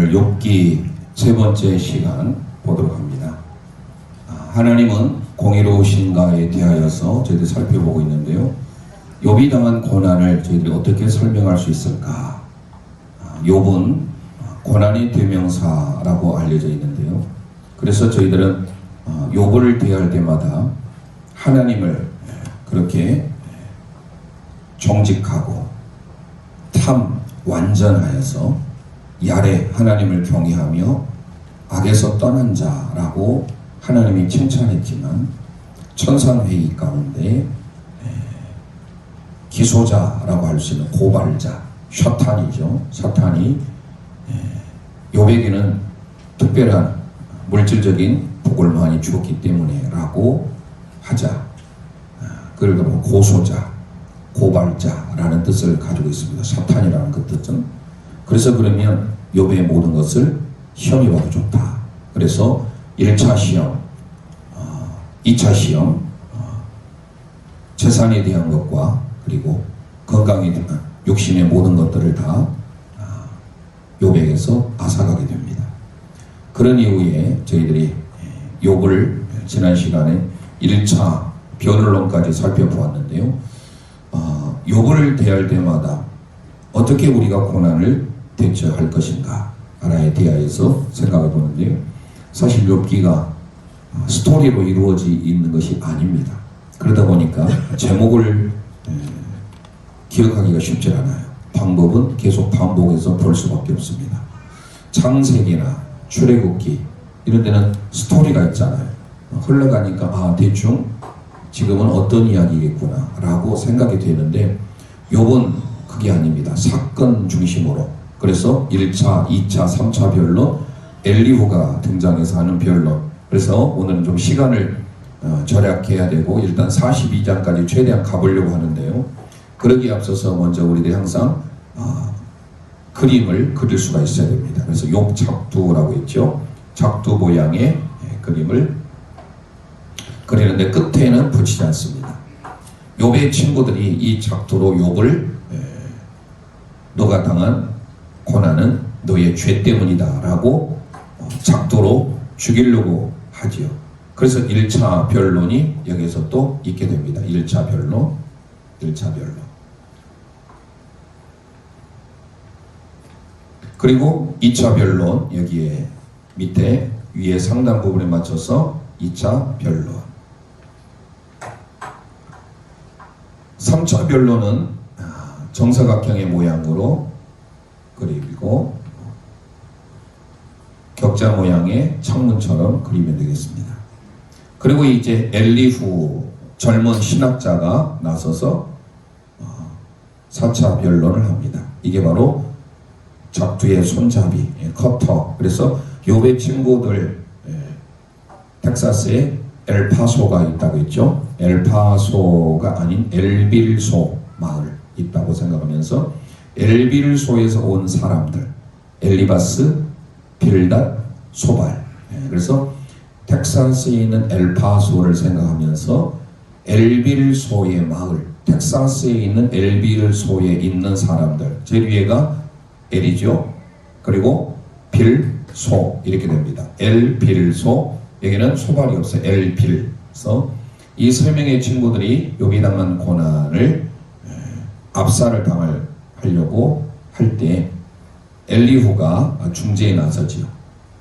오늘 욥기 세 번째 시간 보도록 합니다. 하나님은 공의로우신가에 대하여서 저희들이 살펴보고 있는데요. 욥이 당한 고난을 저희들이 어떻게 설명할 수 있을까? 욥은 고난의 대명사라고 알려져 있는데요. 그래서 저희들은 욥을 대할 때마다 하나님을 그렇게 정직하고 참 완전하여서 야래 하나님을 경외하며 악에서 떠난 자라고 하나님이 칭찬했지만 천상회의 가운데 기소자라고 할 수 있는 고발자 사탄이죠. 사탄이 욥에게는 특별한 물질적인 복을 많이 주었기 때문에 라고 하자. 그러니까 고소자, 고발자라는 뜻을 가지고 있습니다. 사탄이라는 그 뜻은. 그래서 그러면 욥의 모든 것을 시험이 와도 좋다. 그래서 1차 시험, 2차 시험, 재산에 대한 것과 그리고 건강에 대한 욕심의 모든 것들을 다 욥에게서 앗아가게 됩니다. 그런 이후에 저희들이 욥을 지난 시간에 1차 변론까지 살펴보았는데요. 욥을 대할 때마다 어떻게 우리가 고난을 대처할 것인가 하나에 대하여서 생각해 보는데요. 사실 욥기가 스토리로 이루어져 있는 것이 아닙니다. 그러다 보니까 제목을 기억하기가 쉽지 않아요. 방법은 계속 반복해서 볼 수밖에 없습니다. 창세기나 출애굽기 이런 데는 스토리가 있잖아요. 흘러가니까 대충 지금은 어떤 이야기겠구나 라고 생각이 되는데 욥은 그게 아닙니다. 사건 중심으로. 그래서 1차, 2차, 3차 변론, 엘리후가 등장해서 하는 변론. 그래서 오늘은 좀 시간을 절약해야 되고 일단 42장까지 최대한 가보려고 하는데요. 그러기에 앞서서 먼저 우리들이 항상 그림을 그릴 수가 있어야 됩니다. 그래서 욥 작두라고 있죠. 작두 모양의 그림을 그리는데 끝에는 붙이지 않습니다. 욥의 친구들이 이 작두로 욥을 너가 당한 고난은 너의 죄 때문이다 라고 작두로 죽이려고 하지요. 그래서 1차 변론이 여기서 또 있게 됩니다. 1차 변론, 1차 변론. 그리고 2차 변론 여기에 밑에 위에 상단 부분에 맞춰서 2차 변론. 3차 변론은 정사각형의 모양으로 그리고 격자 모양의 창문처럼 그리면 되겠습니다. 그리고 이제 엘리후 젊은 신학자가 나서서 4차 변론을 합니다. 이게 바로 작두의 손잡이, 커터. 그래서 욥의 친구들 텍사스에 엘파소가 있다고 했죠. 엘파소가 아닌 엘빌소 마을 있다고 생각하면서 엘빌소에서 온 사람들 엘리바스, 빌닷, 소발. 그래서 텍사스에 있는 엘파소를 생각하면서 엘빌소의 마을, 텍사스에 있는 엘빌소에 있는 사람들. 제일 위에가 엘이죠. 그리고 빌소 이렇게 됩니다. 엘빌소. 여기는 소발이 없어요. 엘빌. 그래서 이 세 명의 친구들이 욥이 당한 고난을 압살을 하려고 할 때 엘리후가 중재에 나서지요.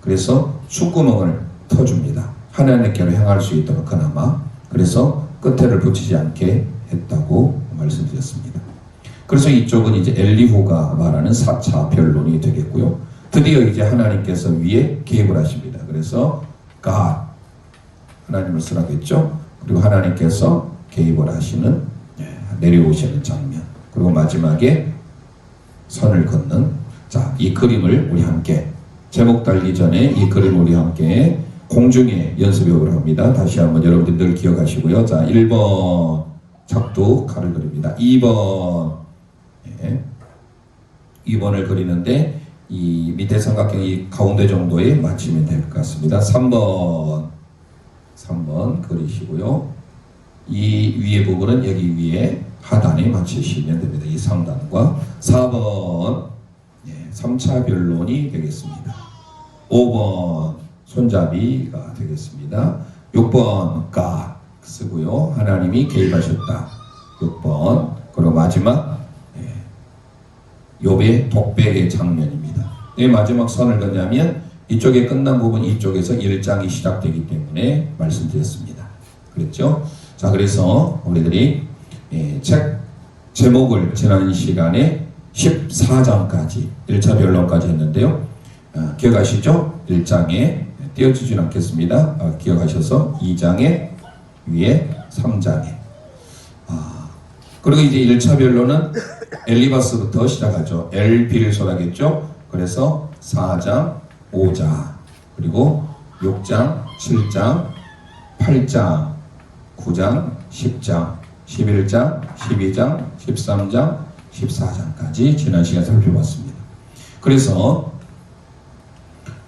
그래서 숫구멍을 터줍니다. 하나님께로 향할 수 있도록 그나마. 그래서 끝에를 붙이지 않게 했다고 말씀드렸습니다. 그래서 이쪽은 이제 엘리후가 말하는 4차 변론이 되겠고요. 드디어 이제 하나님께서 위에 개입을 하십니다. 그래서 God, 하나님을 쓰라고 했죠. 그리고 하나님께서 개입을 하시는 내려오시는 장면. 그리고 마지막에 선을 긋는 이 그림을 우리 함께 제목 달기 전에 이 그림을 우리 함께 공중에 연습해보려 합니다. 다시 한번 여러분들 늘 기억하시고요. 1번 작두 칼을 그립니다. 2번을 그리는데 이 밑에 삼각형 이 가운데 정도에 맞추면 될 것 같습니다. 3번 그리시고요. 이 위에 부분은 여기 위에 하단에 맞추시면 됩니다. 이 상단과 4번 3차 변론이 되겠습니다. 5번 손잡이가 되겠습니다. 6번 God 쓰고요. 하나님이 개입하셨다. 6번. 그리고 마지막 욥의 독백의 장면입니다. 왜 마지막 선을 그냐면 이쪽에 끝난 부분 이쪽에서 1장이 시작되기 때문에 말씀드렸습니다. 그랬죠? 자, 그래서 우리들이 책 제목을 지난 시간에 14장까지 1차 변론까지 했는데요. 기억하시죠? 1장에 띄워주진 않겠습니다. 기억하셔서 2장에 위에 3장에 그리고 이제 1차 변론은 엘리바스부터 시작하죠. 엘빌소라겠죠. 그래서 4장, 5장, 그리고 6장, 7장, 8장, 9장, 10장, 11장, 12장, 13장, 14장까지 지난 시간 살펴봤습니다. 그래서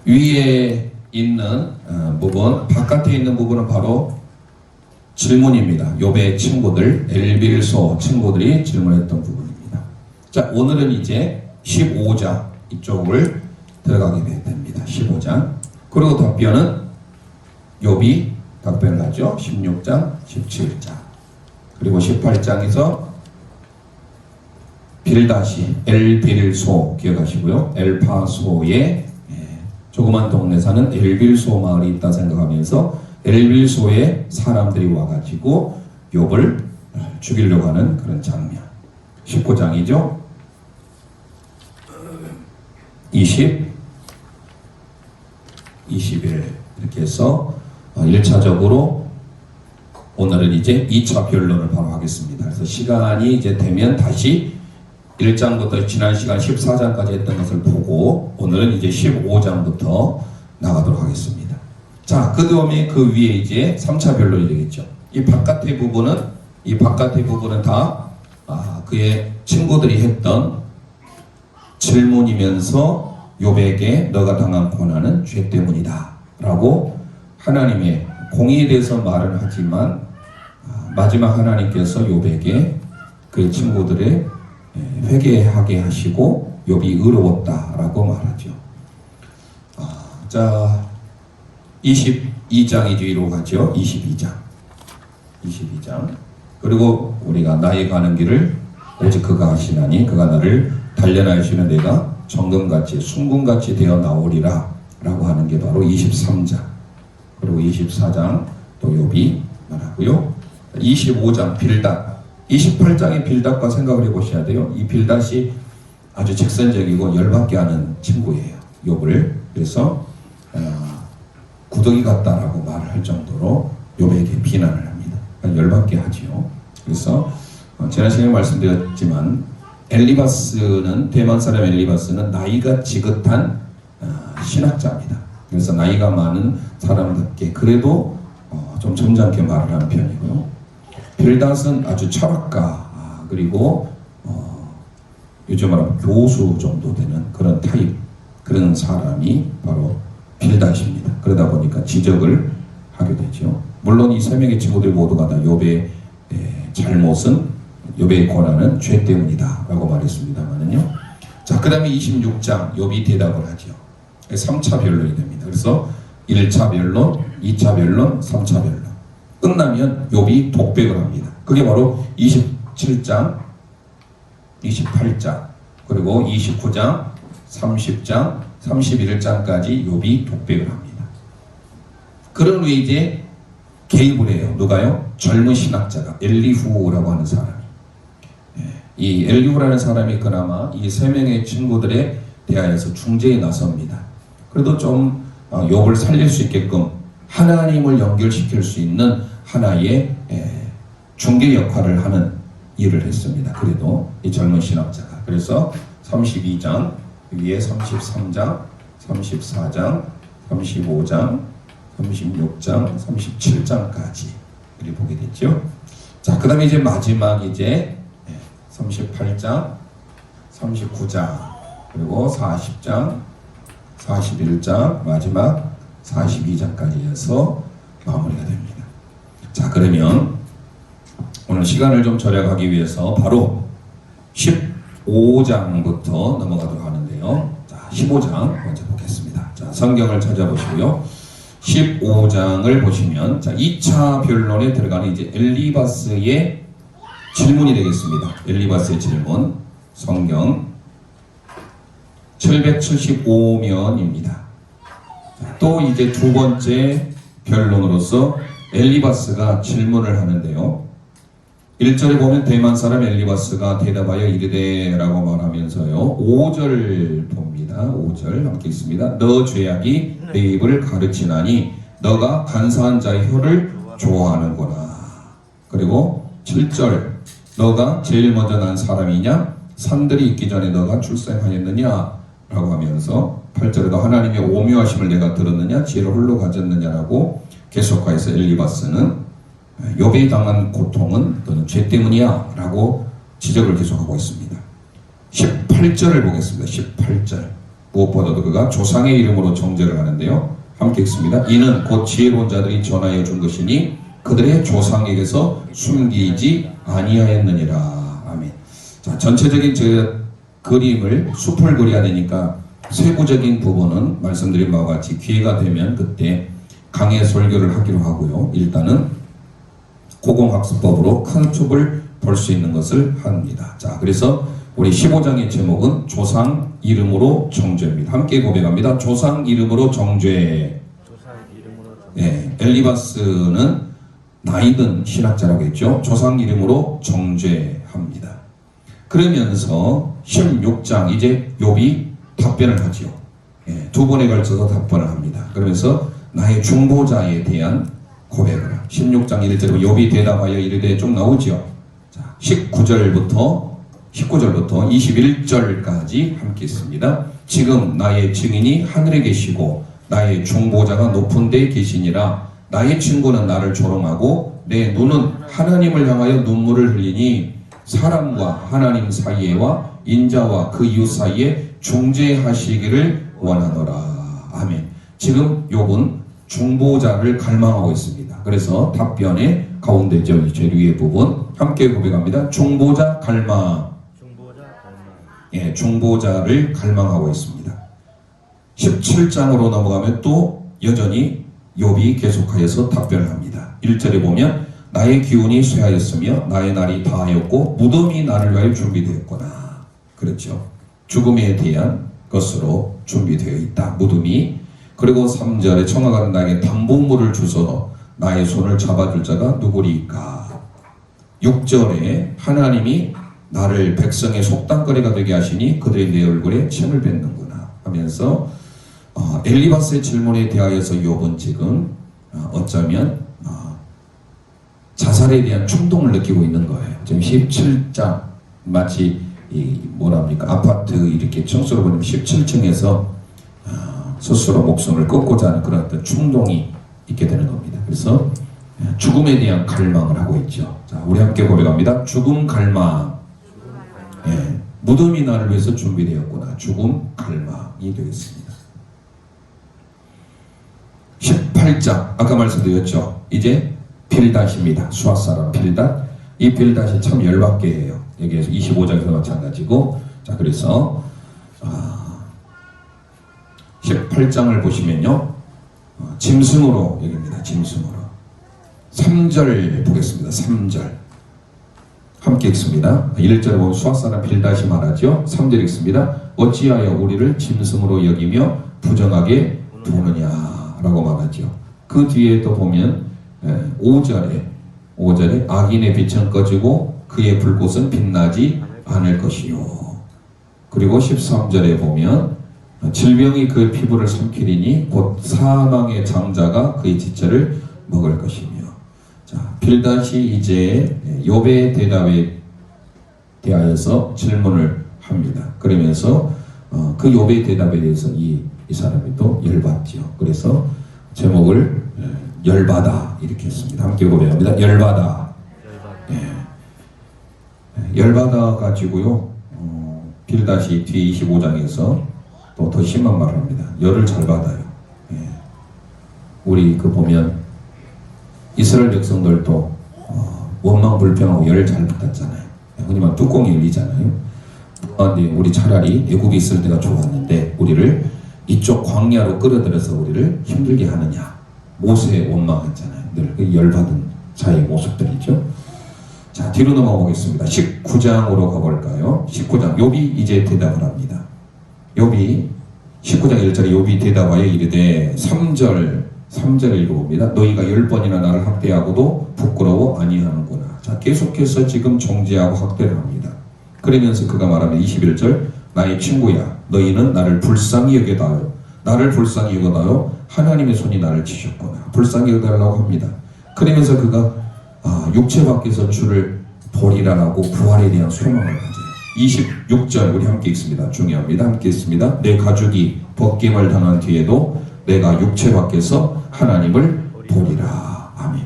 위에 있는 부분, 바깥에 있는 부분은 바로 질문입니다. 욥의 친구들, 엘빌소 친구들이 질문했던 부분입니다. 자, 오늘은 이제 15장 이쪽을 들어가게 됩니다. 15장. 그리고 답변은 욥이 답변을 하죠. 16장, 17장. 그리고 18장에서 빌다시, 엘빌소 기억하시고요. 엘파소의 조그만 동네 사는 엘빌소 마을이 있다 생각하면서 엘빌소에 사람들이 와가지고 욥을 죽이려고 하는 그런 장면. 19장이죠. 20, 21 이렇게 해서 1차적으로 오늘은 이제 2차 변론을 바로 하겠습니다. 그래서 시간이 이제 되면 다시 1장부터 지난 시간 14장까지 했던 것을 보고 오늘은 이제 15장부터 나가도록 하겠습니다. 자, 그 다음에 그 위에 이제 3차 변론이 되겠죠. 이 바깥의 부분은 다 그의 친구들이 했던 질문이면서 욥에게 너가 당한 고난은 죄 때문이다 라고 하나님의 공의에 대해서 말을 하지만 마지막 하나님께서 욥에게 그 친구들의 회개하게 하시고 욥이 의로웠다라고 말하죠. 자, 22장이 뒤로 가죠. 22장. 그리고 우리가 나의 가는 길을 오직 그가 하시나니 그가 나를 단련하시는 내가 정금같이 순금같이 되어 나오리라 라고 하는 게 바로 23장. 그리고 24장 또 욥이 말하고요. 25장 빌닷. 28장의 빌닷과 생각을 해보셔야 돼요. 이 빌닷이 아주 직선적이고 열받게 하는 친구예요. 욥을. 그래서 구덩이 같다라고 말을 할 정도로 욥에게 비난을 합니다. 열받게 하지요. 그래서 지난 시간에 말씀드렸지만 엘리바스는 대만 사람 엘리바스는 나이가 지긋한 신학자입니다. 그래서 나이가 많은 사람답게 그래도 좀 점잖게 말을 하는 편이고요. 빌닷은 아주 철학가 그리고 요즘 말하면 교수 정도 되는 그런 타입 그런 사람이 바로 빌닷입니다. 그러다 보니까 지적을 하게 되죠. 물론 이 세 명의 친구들 모두가 다 욥의 잘못은 욥의 고난은 죄 때문이다 라고 말했습니다만은요. 자, 그 다음에 26장 욥이 대답을 하죠. 3차 변론이 됩니다. 그래서 1차 변론, 2차 변론, 3차 변론 끝나면 욥이 독백을 합니다. 그게 바로 27장, 28장 그리고 29장, 30장, 31장까지 욥이 독백을 합니다. 그런 후에 이제 개입을 해요. 누가요? 젊은 신학자가 엘리후라고 하는 사람이. 이 엘리후라는 사람이 그나마 이 세 명의 친구들에 대하여서 중재에 나섭니다. 그래도 좀 욥을 살릴 수 있게끔 하나님을 연결시킬 수 있는 하나의 중개 역할을 하는 일을 했습니다. 그래도 이 젊은 신학자가. 그래서 32장 위에 33장, 34장, 35장, 36장, 37장까지 우리 보게 됐죠. 자, 그 다음에 이제 마지막 이제 38장, 39장, 그리고 40장, 41장, 마지막 42장까지 해서 마무리가 됩니다. 자, 그러면 오늘 시간을 좀 절약하기 위해서 바로 15장부터 넘어가도록 하는데요. 자, 15장 먼저 보겠습니다. 자, 성경을 찾아보시고요. 15장을 보시면, 자, 2차 변론에 들어가는 이제 엘리바스의 질문이 되겠습니다. 엘리바스의 질문. 성경 775면입니다. 또 이제 두 번째 변론으로서 엘리바스가 질문을 하는데요. 1절에 보면 대만 사람 엘리바스가 대답하여 이르되 라고 말하면서요. 5절 봅니다. 5절 함께 있습니다. 너 죄악이 내 입을 가르치나니 너가 간사한 자의 혀를 좋아하는구나. 그리고 7절 너가 제일 먼저 난 사람이냐? 산들이 있기 전에 너가 출생하였느냐? 라고 하면서 8절에도 하나님의 오묘하심을 내가 들었느냐? 지혜를 홀로 가졌느냐라고 계속하여서 엘리바스는 욥이 당한 고통은 너는 죄 때문이야 라고 지적을 계속하고 있습니다. 18절을 보겠습니다. 18절 무엇보다도 그가 조상의 이름으로 정죄를 하는데요. 함께 읽습니다. 이는 곧 지혜로운 자들이 전하여 준 것이니 그들의 조상에게서 숨기지 아니하였느니라. 아멘. 자, 전체적인 제 그림을 숲을 그려야 되니까 세부적인 부분은 말씀드린 바와 같이 기회가 되면 그때 강의 설교를 하기로 하고요. 일단은 고공학습법으로 큰 숲을 볼 수 있는 것을 합니다. 자, 그래서 우리 15장의 제목은 조상 이름으로 정죄입니다. 함께 고백합니다. 조상 이름으로 정죄. 예, 엘리바스는 나이든 신학자라고 했죠. 조상 이름으로 정죄합니다. 그러면서 16장 이제 욥이 답변을 하지요. 예, 두 번에 걸쳐서 답변을 합니다. 그러면서 나의 중보자에 대한 고백을 16장 1절로 욥이 대답하여 이르되 좀 나오죠. 자, 19절부터 21절까지 함께 있습니다. 지금 나의 증인이 하늘에 계시고 나의 중보자가 높은 데에 계시니라. 나의 친구는 나를 조롱하고 내 눈은 하나님을 향하여 눈물을 흘리니 사람과 하나님 사이에와 인자와 그 이웃 사이에 중재하시기를 원하노라. 아멘. 지금 욥은 중보자를 갈망하고 있습니다. 그래서 답변의 가운데 제 위의 부분 함께 고백합니다. 중보자 갈망. 예, 중보자를 갈망하고 있습니다. 17장으로 넘어가면 또 여전히 욥이 계속하여서 답변을 합니다. 1절에 보면 나의 기운이 쇠하였으며 나의 날이 다하였고 무덤이 나를 위하여 준비되었구나. 그렇죠. 죽음에 대한 것으로 준비되어 있다. 무덤이. 그리고 3절에 청하가는 나에게 담보물을 주소서 나의 손을 잡아줄 자가 누구리까. 6절에 하나님이 나를 백성의 속담거리가 되게 하시니 그들이 내 얼굴에 침을 뱉는구나 하면서 엘리바스의 질문에 대하여서 욥은 지금 어쩌면 자살에 대한 충동을 느끼고 있는 거예요. 지금 17장 마치 뭐랍니까 아파트 이렇게 청소를 보면 17층에서 스스로 목숨을 끊고자 하는 그런 어떤 충동이 있게 되는 겁니다. 그래서 죽음에 대한 갈망을 하고 있죠. 자, 우리 함께 고백합니다. 죽음 갈망. 예, 무덤이 나를 위해서 준비되었구나. 죽음 갈망이 되겠습니다. 18장 아까 말씀드렸죠. 이제 빌닷입니다. 수앗 사람 빌닷. 이 빌닷이 참 열받게 해요. 여기에서 25장에서 마찬가지고. 자, 그래서 18장을 보시면요. 짐승으로 여기입니다. 짐승으로. 3절 보겠습니다. 3절. 함께 읽습니다. 1절에 보면 수앗사람 빌닷이 말하죠. 3절 읽습니다. 어찌하여 우리를 짐승으로 여기며 부정하게 두느냐 라고 말하죠. 그 뒤에 또 보면 5절에 악인의 빛은 꺼지고 그의 불꽃은 빛나지 않을 것이요. 그리고 13절에 보면 질병이 그의 피부를 삼키리니 곧 사망의 장자가 그의 지체를 먹을 것이며. 자, 빌닷이 이제 욥의 대답에 대하여서 질문을 합니다. 그러면서 그 욥의 대답에 대해서 이 사람이 또 열받죠. 그래서 제목을 열받아 이렇게 했습니다. 함께 고백합니다. 열받아. 열받아 가지고요. 빌닷이 뒤에 25장에서 또 더 심한 말을 합니다. 열을 잘 받아요. 우리 보면 이스라엘 백성들도 원망 불평하고 열을 잘 받았잖아요. 흔히 말 뚜껑이 열리잖아요. 근데 우리 차라리 애굽에 있을 때가 좋았는데 우리를 이쪽 광야로 끌어들여서 우리를 힘들게 하느냐. 모세의 원망했잖아요. 늘 그 열받은 자의 모습들이죠. 자, 뒤로 넘어가 보겠습니다. 19장으로 가볼까요? 19장. 욥이 이제 대답을 합니다. 욥이 19장 1절에 욥이 대답하여 이르되 3절 읽어봅니다. 너희가 10번이나 나를 학대하고도 부끄러워 아니하는구나. 자, 계속해서 지금 정죄하고 학대를 합니다. 그러면서 그가 말하면 21절 나의 친구야 너희는 나를 불쌍히 여겨다요. 나를 불쌍히 여겨다요. 하나님의 손이 나를 치셨구나. 불쌍히 여겨달라고 합니다. 그러면서 그가 육체 밖에서 주를 보리라라고 부활에 대한 소망을 가져요. 26절 우리 함께 읽습니다. 중요합니다. 함께 읽습니다. 내 가죽이 벗김을 당한 뒤에도 내가 육체 밖에서 하나님을 보리라. 아멘.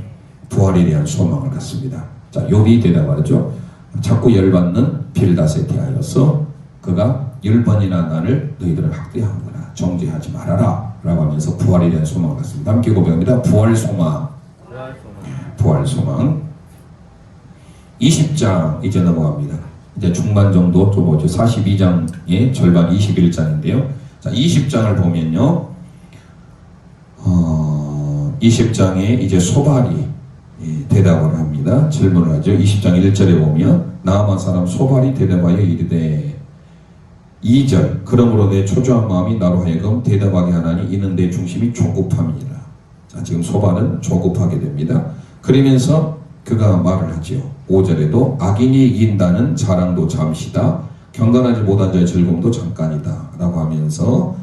부활에 대한 소망을 갖습니다. 자, 욥이 대답하죠. 자꾸 열받는 빌닷에 대하여서 그가 10번이나 나를 너희들은 학대하는구나. 정죄하지 말아라 라고 하면서 부활에 대한 소망을 갖습니다. 함께 고백합니다. 부활 소망. 부활 소망. 20장 이제 넘어갑니다. 이제 중반 정도 좀 오죠. 42장의 절반 21장인데요. 자, 20장을 보면요. 20장에 이제 소발이 대답을 합니다. 질문을 하죠. 20장 1절에 보면 나아만 사람 소발이 대답하여 이르되 2절 그러므로 내 초조한 마음이 나로 하여금 대답하게 하나니 이는 내 중심이 조급함이니라. 자, 지금 소발은 조급하게 됩니다. 그러면서 그가 말을 하지요. 5절에도 악인이 이긴다는 자랑도 잠시다. 경건하지 못한 자의 즐거움도 잠깐이다. 라고 하면서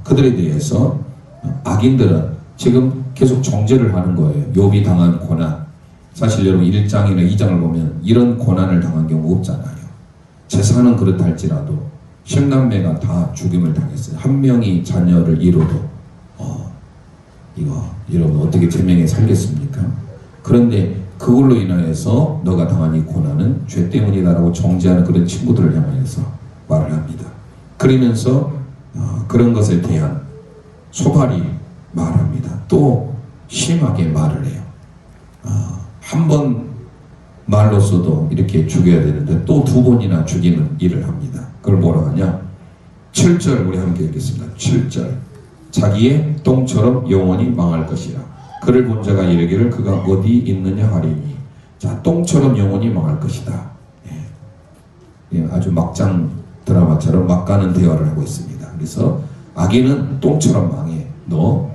그들에 대해서 악인들은 지금 계속 정죄를 하는 거예요. 욥이 당한 고난. 사실 여러분 1장이나 2장을 보면 이런 고난을 당한 경우 없잖아요. 재산은 그렇다 할지라도 10남매가 다 죽임을 당했어요. 한 명이 자녀를 잃어도 이거 여러분 어떻게 제명에 살겠습니까? 그런데 그걸로 인하여서 너가 당한 이 고난은 죄 때문이다라고 정죄하는 그런 친구들을 향해서 말을 합니다. 그러면서 그런 것에 대한 소발이 말합니다. 또 심하게 말을 해요. 한 번 말로써도 이렇게 죽여야 되는데 또 2번이나 죽이는 일을 합니다. 그걸 뭐라 하냐? 7절 우리 함께 읽겠습니다. 7절 자기의 똥처럼 영원히 망할 것이라. 그를 본 자가 이르기를 그가 어디 있느냐 하리니. 자, 똥처럼 영원히 망할 것이다. 예, 아주 막장 드라마처럼 막 가는 대화를 하고 있습니다. 그래서 악인은 똥처럼 망해. 너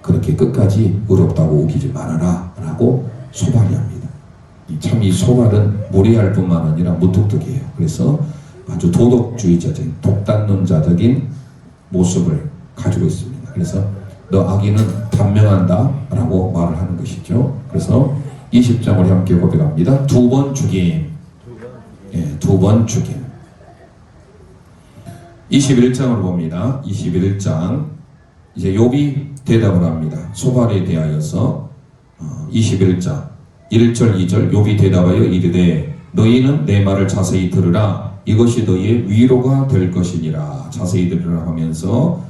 그렇게 끝까지 의롭다고 우기지 말아라 라고 소발이 합니다. 참 이 소발은 무례할 뿐만 아니라 무뚝뚝해요. 그래서 아주 도덕주의자적인 독단론자적인 모습을 가지고 있습니다. 그래서 너 악인은 단명한다 라고 말을 하는 것이죠. 그래서 20장 우리 함께 고백합니다. 2번 죽임. 예, 2번 죽임. 21장을 봅니다. 21장 이제 욥이 대답을 합니다. 소발에 대하여서 21장 1절 2절 욥이 대답하여 이르되 너희는 내 말을 자세히 들으라. 이것이 너희의 위로가 될 것이니라. 자세히 들으라 하면서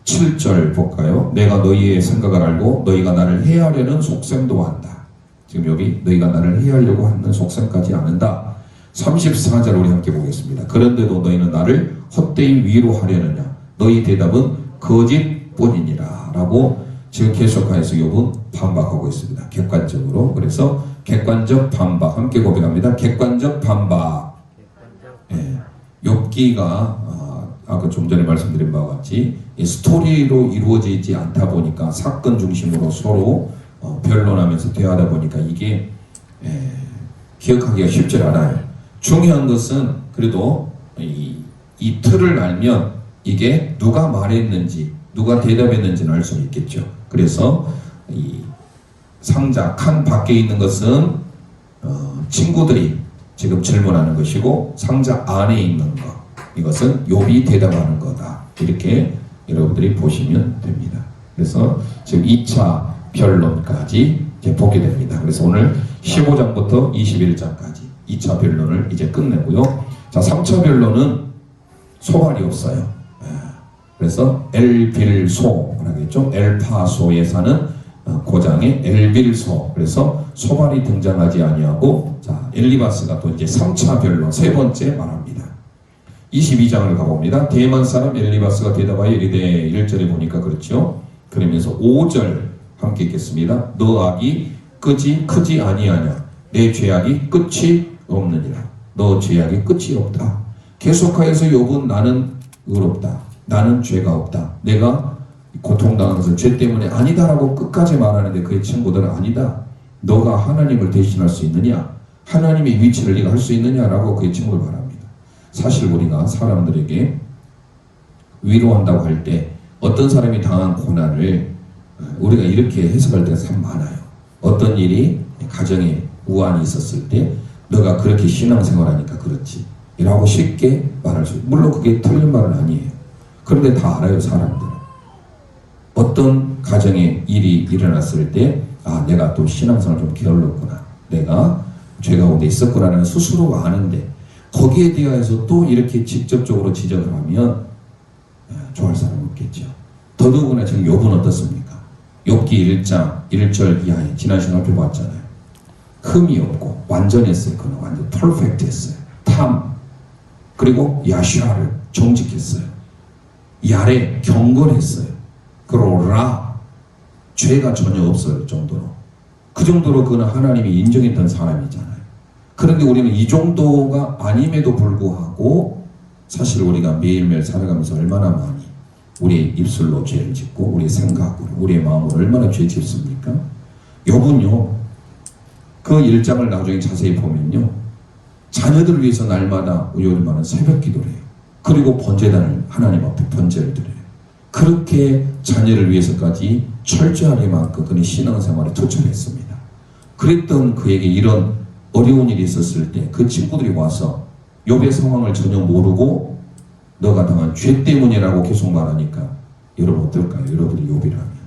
27절 볼까요? 내가 너희의 생각을 알고 너희가 나를 해하려는 속셈도 한다. 지금 욥이 너희가 나를 해하려고 하는 속셈까지 아는다. 34절 우리 함께 보겠습니다. 그런데도 너희는 나를 헛되이 위로하려느냐. 너희 대답은 거짓뿐이니라 라고 지금 계속해서 욥은 반박하고 있습니다. 객관적으로. 그래서 객관적 반박 함께 고백합니다. 객관적 반박. 예, 욥기가 아까 좀 전에 말씀드린 바와 같이 스토리로 이루어지지 않다 보니까 사건 중심으로 서로 변론하면서 대화하다 보니까 이게 기억하기가 쉽지 않아요. 중요한 것은 그래도 이 틀을 알면 이게 누가 말했는지 누가 대답했는지는 알 수 있겠죠. 그래서 이 상자 칸 밖에 있는 것은 친구들이 지금 질문하는 것이고 상자 안에 있는 것 이것은 욥이 대답하는 거다. 이렇게 여러분들이 보시면 됩니다. 그래서 지금 2차 변론까지 이제 보게 됩니다. 그래서 오늘 15장부터 21장까지 2차 변론을 이제 끝내고요. 자, 3차 변론은 소발이 없어요. 그래서 엘빌소라고 하겠죠. 엘파소에 사는 고장의 엘빌소. 그래서 소발이 등장하지 아니하고 자, 엘리바스가 또 이제 3차 변론 세 번째 말합니다. 22장을 가봅니다. 대만 사람 엘리바스가 대답하여 이르되 1절에 보니까 그렇죠. 그러면서 5절 함께 읽겠습니다. 너 악이 크지 아니하냐. 내 죄악이 끝이 없느니라. 너 죄악이 끝이 없다. 계속하여서 욥은 나는 의롭다. 나는 죄가 없다. 내가 고통당하는 것은 죄 때문에 아니다라고 끝까지 말하는데 그의 친구들은 아니다. 너가 하나님을 대신할 수 있느냐? 하나님의 위치를 네가 할 수 있느냐라고 그의 친구를 말합니다. 사실 우리가 사람들에게 위로한다고 할 때 어떤 사람이 당한 고난을 우리가 이렇게 해석할 때가 참 많아요. 어떤 일이 가정에 우환이 있었을 때 너가 그렇게 신앙생활하니까 그렇지 라고 쉽게 말할 수 있어요. 물론 그게 틀린 말은 아니에요. 그런데 다 알아요. 사람들은. 어떤 가정에 일이 일어났을 때 내가 또 신앙생활 좀 게을렀구나. 내가 죄 가운데 있었구나라는 스스로 아는데 거기에 대해서 또 이렇게 직접적으로 지적을 하면 좋아할 사람은 없겠죠. 더더구나 지금 욥은 어떻습니까? 욥기 1장 1절 이하에 지난 시간에 봤잖아요. 흠이 없고 완전했어요. 그는 완전 퍼펙트했어요. 탐 그리고 야샤를 정직했어요. 야레 경건했어요. 그리고 라 죄가 전혀 없을 정도로 그 정도로 그는 하나님이 인정했던 사람이잖아요. 그런데 우리는 이 정도가 아님에도 불구하고 사실 우리가 매일매일 살아가면서 얼마나 많이 우리의 입술로 죄를 짓고 우리의 생각으로 우리의 마음으로 얼마나 죄 짓습니까? 욥은요 그 1장을 나중에 자세히 보면요 자녀들을 위해서 날마다 요즘에는 새벽 기도를 해요. 그리고 번제단을 하나님 앞에 번제를 드려요. 그렇게 자녀를 위해서까지 철저하게만큼 그는 신앙생활에 투철했습니다. 그랬던 그에게 이런 어려운 일이 있었을 때 그 친구들이 와서 욥의 상황을 전혀 모르고 너가 당한 죄 때문이라고 계속 말하니까 여러분 어떨까요? 여러분이 욥이라면.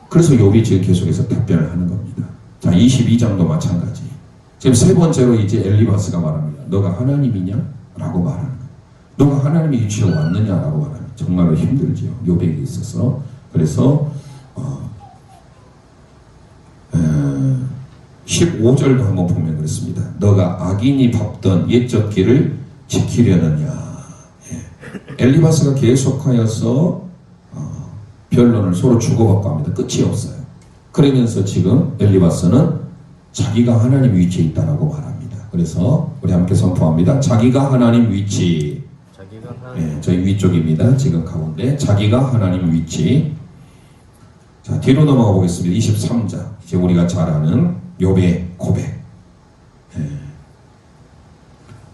그래서 욥이 지금 계속해서 답변을 하는 겁니다. 자, 22장도 마찬가지. 지금 세 번째로 이제 엘리바스가 말합니다. 너가 하나님이냐? 라고 말하는 거예요. 너가 하나님의 위치에 왔느냐라고 말하는 거예요. 정말로 힘들죠. 욥에게 있어서. 그래서 15절도 한번 보면 그렇습니다. 너가 악인이 밟던 옛적 길을 지키려느냐. 엘리바스가 계속하여서 변론을 서로 주고받고 합니다. 끝이 없어요. 그러면서 지금 엘리바스는 자기가 하나님 위치에 있다라고 말합니다. 그래서 우리 함께 선포합니다. 자기가 하나님 위치. 저희 위쪽입니다. 지금 가운데 자기가 하나님 위치. 자, 뒤로 넘어가 보겠습니다. 23장. 이제 우리가 잘 아는 욥의 고백.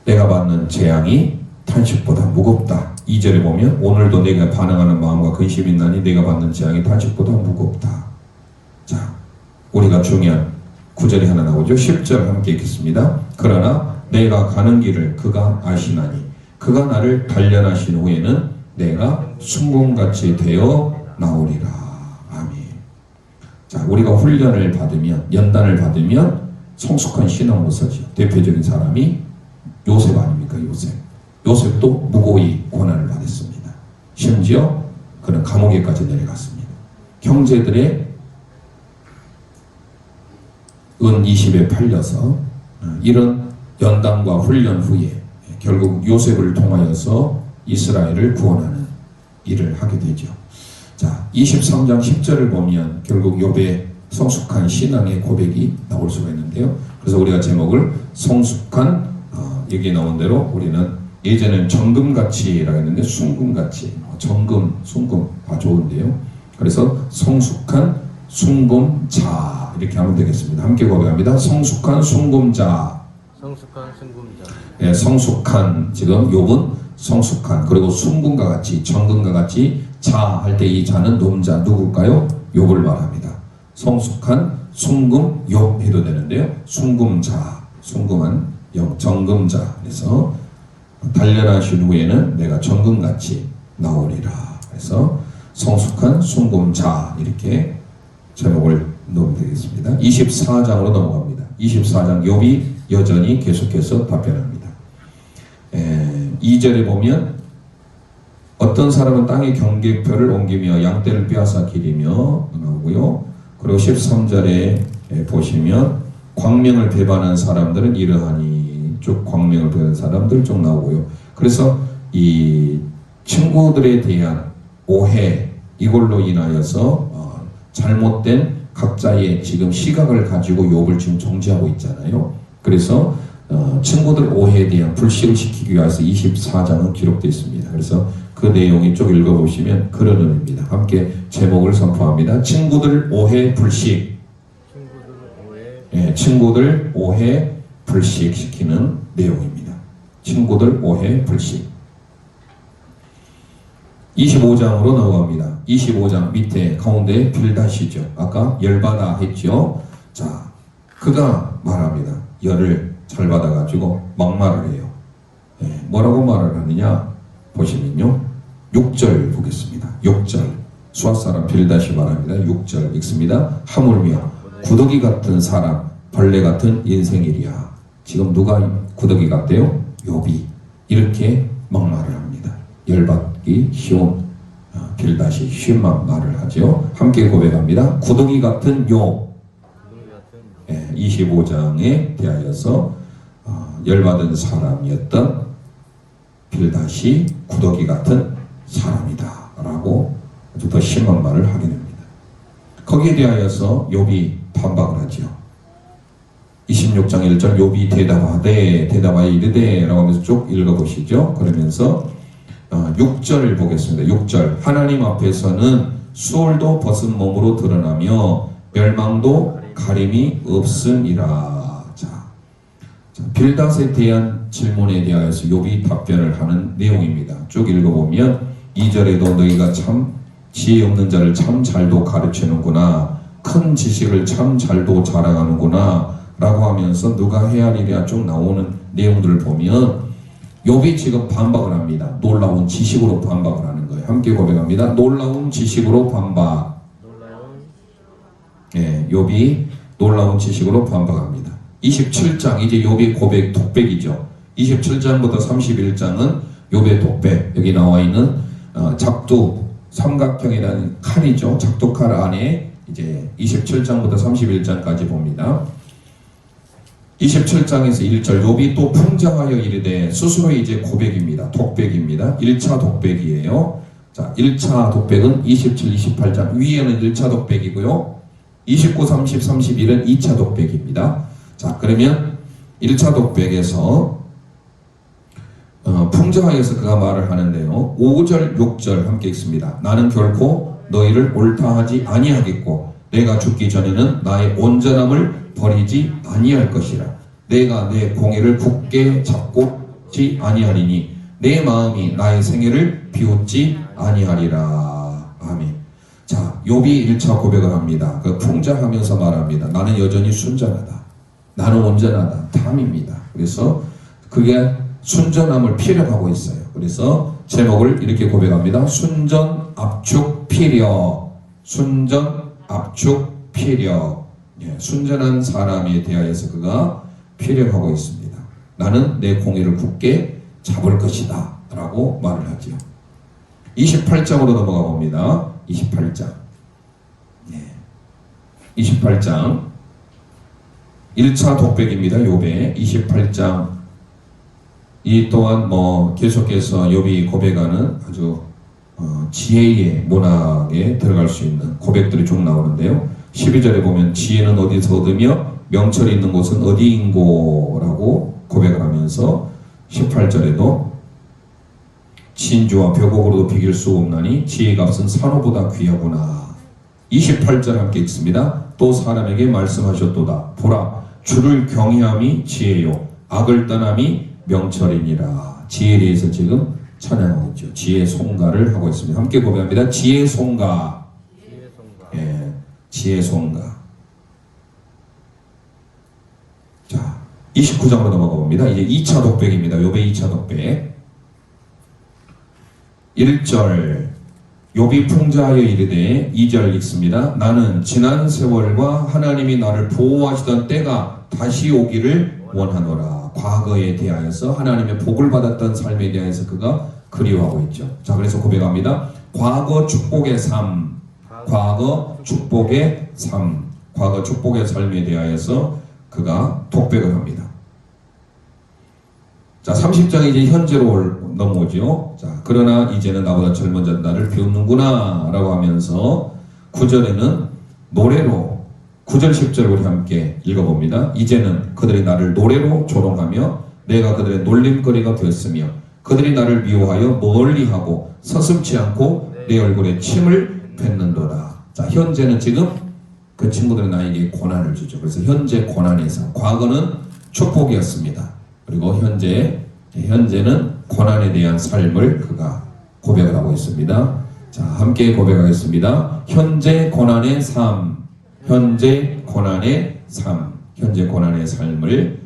내가 받는 재앙이 탄식보다 무겁다. 2절에 보면 오늘도 내가 반응하는 마음과 근심이 있나니 내가 받는 재앙이 탄식보다 무겁다. 자, 우리가 중요한 9절이 하나 나오죠. 10절 함께 읽겠습니다. 그러나 내가 가는 길을 그가 아시나니 그가 나를 단련하신 후에는 내가 순금같이 되어 나오리라. 아멘. 자, 우리가 훈련을 받으면 연단을 받으면 성숙한 신앙으로 서죠. 대표적인 사람이 요셉 아닙니까? 요셉도 무고히 고난을 받았습니다. 심지어 그는 감옥에까지 내려갔습니다. 형제들의 은 20에 팔려서 이런 연단과 훈련 후에 결국 요셉을 통하여서 이스라엘을 구원하는 일을 하게 되죠. 자, 23장 10절을 보면 결국 욥의 성숙한 신앙의 고백이 나올 수가 있는데요. 그래서 우리가 제목을 성숙한 여기에 나온 대로 우리는 예전에는 정금같이라고 했는데 순금같이 정금, 순금 다 좋은데요. 그래서 성숙한 순금자 이렇게 하면 되겠습니다. 함께 고백합니다. 성숙한 순금자. 성숙한 순금자. 예, 성숙한 지금 욥은 성숙한 그리고 순금과 같이 정금과 같이 자 할 때 이 자는 놈자 누굴까요? 욥을 말합니다. 성숙한 순금 욥 해도 되는데요. 순금자, 순금한 정금자. 그래서 단련하신 후에는 내가 정금같이 나오리라. 그래서 성숙한 순금자 이렇게 제목을 넣으면 되겠습니다. 24장으로 넘어갑니다. 24장 욥이 여전히 계속해서 답변합니다. 2절에 보면 어떤 사람은 땅의 경계표를 옮기며 양떼를 빼앗아 기리며 나오고요. 그리고 13절에 보시면 광명을 배반한 사람들은 이러하니 쭉 광명을 배운 사람들 쭉 나오고요. 그래서 이 친구들에 대한 오해 이걸로 인하여서 잘못된 각자의 지금 시각을 가지고 욥을 지금 정지하고 있잖아요. 그래서 친구들 오해에 대한 불씨를 시키기 위해서 24장은 기록되어 있습니다. 그래서 그 내용이 쭉 읽어보시면 그런 의미입니다. 함께 제목을 선포합니다. 친구들 오해 불식. 친구들 오해 불식시키는 내용입니다. 친구들 오해 불식. 25장으로 넘어갑니다. 25장 밑에 가운데 빌닷이죠. 아까 열받아 했죠. 자, 그가 말합니다. 열을 잘 받아가지고 막말을 해요. 뭐라고 말을 하느냐 보시면요. 6절 보겠습니다. 6절 수아사람 빌닷이 말합니다. 6절 읽습니다. 하물며 구더기 같은 사람 벌레 같은 인생이랴. 지금 누가 구더기 같대요? 욥이 이렇게 막말을 합니다. 열받기 쉬운 빌닷이 쉬운 말을 하죠. 함께 고백합니다. 구더기 같은 욥. 25장에 대하여서 열받은 사람이었던 빌닷이 구더기 같은 사람이다 라고 아주 더 심한 말을 하게 됩니다. 거기에 대하여서 욥이 반박을 하죠. 26장 1절 욥이 대답하여 이르되 라고 하면서 쭉 읽어보시죠. 그러면서 6절 보겠습니다. 6절 하나님 앞에서는 수월도 벗은 몸으로 드러나며 멸망도 가림이 없음이라. 자, 빌닷에 대한 질문에 대하여서 욥이 답변을 하는 내용입니다. 쭉 읽어보면 2절에도 너희가 참 지혜 없는 자를 참 잘도 가르치는구나, 큰 지식을 참 잘도 자랑하는구나 라고 하면서 누가 헤아리랴 쭉 나오는 내용들을 보면 욥이 지금 반박을 합니다. 놀라운 지식으로 반박을 하는 거예요. 함께 고백합니다. 놀라운 지식으로 반박. 욥이 놀라운 지식으로 반박합니다. 27장 이제 욥의 고백 독백이죠. 27장부터 31장은 욥의 독백. 여기 나와 있는 작두 삼각형이라는 칼이죠. 작두칼 안에 이제 27장부터 31장까지 봅니다. 27장에서 1절 욥이 또 풍자하여 이르되 스스로 이제 고백입니다. 독백입니다. 1차 독백이에요. 자, 1차 독백은 27, 28장 위에는 1차 독백이고요. 29, 30, 31은 2차 독백입니다. 자, 그러면 1차 독백에서 풍자하여서 그가 말을 하는데요. 5절, 6절 함께 읽습니다. 나는 결코 너희를 옳다 하지 아니하겠고 내가 죽기 전에는 나의 온전함을 버리지 아니할 것이라. 내가 내 공의를 굳게 잡고지 아니하리니 내 마음이 나의 생애를 비웃지 아니하리라. 아멘. 자, 욥이 1차 고백을 합니다. 그 풍자하면서 말합니다. 나는 여전히 순전하다. 나는 온전하다. 담입니다. 그래서 그게 순전함을 피력하고 있어요. 그래서 제목을 이렇게 고백합니다. 순전 압축 피력. 순전 압축 피력. 순전한 사람에 대하여서 그가 피력하고 있습니다. 나는 내 공의를 굳게 잡을 것이다 라고 말을 하죠. 28장으로 넘어가 봅니다. 28장 28장 1차 독백입니다. 욥의 28장 이 또한 계속해서 욥이 고백하는 아주 지혜의 문학에 들어갈 수 있는 고백들이 쭉 나오는데요. 12절에 보면 지혜는 어디서 얻으며 명철이 있는 곳은 어디인고 라고 고백을 하면서 18절에도 진주와 벽옥으로도 비길 수 없나니 지혜의 값은 산호보다 귀하구나. 28절 함께 읽습니다. 또 사람에게 말씀하셨도다. 보라, 주를 경외함이 지혜요 악을 떠남이 명철이니라. 지혜에 대해서 지금 찬양하고 있죠. 지혜 송가를 하고 있습니다. 함께 고백합니다. 지혜 송가. 지혜 송가. 자, 29장으로 넘어가 봅니다. 이제 2차 독백입니다. 욥의 2차 독백. 1절 욥이 풍자하여 이르되 2절 읽습니다. 나는 지난 세월과 하나님이 나를 보호하시던 때가 다시 오기를 원하노라. 과거에 대하여서 하나님의 복을 받았던 삶에 대해서 그가 그리워하고 있죠. 자, 그래서 고백합니다. 과거 축복의 삶, 과거 축복의 삶, 과거 축복의 삶에 대하여서 그가 독백을 합니다. 자, 30장이 이제 현재로 넘어오죠. 자, 그러나 이제는 나보다 젊은 자는 나를 비웃는구나 라고 하면서 9절에는 노래로 9절 10절 우리 함께 읽어봅니다. 이제는 그들이 나를 노래로 조롱하며 내가 그들의 놀림거리가 되었으며 그들이 나를 미워하여 멀리하고 서슴지 않고 내 얼굴에 침을 뱉는도다. 자, 현재는 지금 그 친구들이 나에게 고난을 주죠. 그래서 현재 고난에서 과거는 축복이었습니다. 그리고 현재는 고난에 대한 삶을 그가 고백을 하고 있습니다. 자, 함께 고백하겠습니다. 현재 고난의 삶, 현재 고난의 삶, 현재 고난의 삶을